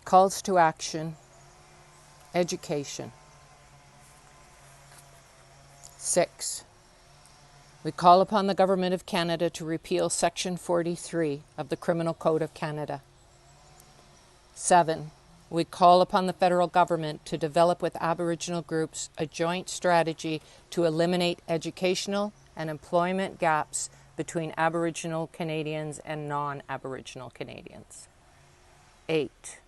Calls to action. Education. 6. We call upon the Government of Canada to repeal Section 43 of the Criminal Code of Canada. 7. We call upon the federal government to develop with Aboriginal groups a joint strategy to eliminate educational and employment gaps between Aboriginal Canadians and non-Aboriginal Canadians. 8.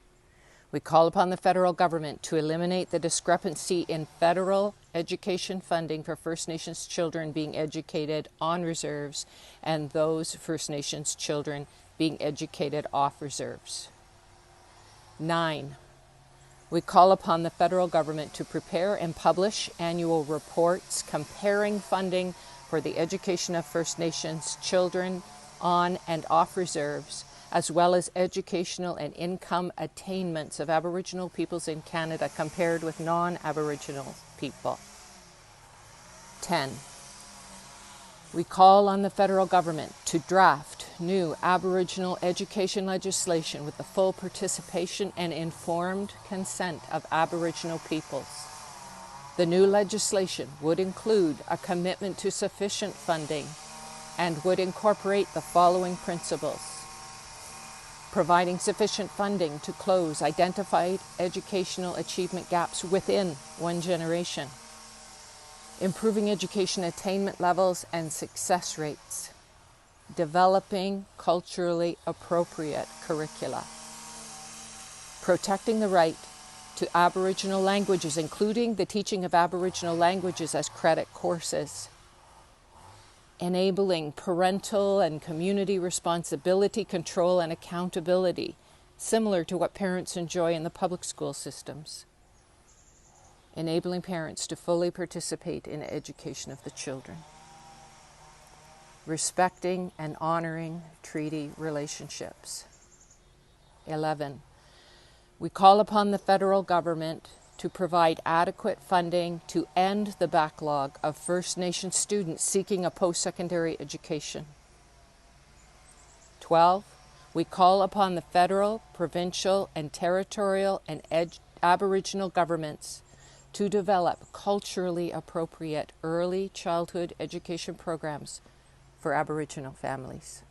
We call upon the federal government to eliminate the discrepancy in federal education funding for First Nations children being educated on reserves and those First Nations children being educated off reserves. 9. We call upon the federal government to prepare and publish annual reports comparing funding for the education of First Nations children on and off reserves, as well as educational and income attainments of Aboriginal peoples in Canada compared with non-Aboriginal people. 10. We call on the federal government to draft new Aboriginal education legislation with the full participation and informed consent of Aboriginal peoples. The new legislation would include a commitment to sufficient funding and would incorporate the following principles: providing sufficient funding to close identified educational achievement gaps within one generation, improving education attainment levels and success rates, developing culturally appropriate curricula, protecting the right to Aboriginal languages, including the teaching of Aboriginal languages as credit courses, enabling parental and community responsibility, control, and accountability, similar to what parents enjoy in the public school systems, enabling parents to fully participate in the education of the children, respecting and honoring treaty relationships. 11. We call upon the federal government to provide adequate funding to end the backlog of First Nation students seeking a post-secondary education. 12. We call upon the federal, provincial, and territorial and Aboriginal governments to develop culturally appropriate early childhood education programs for Aboriginal families.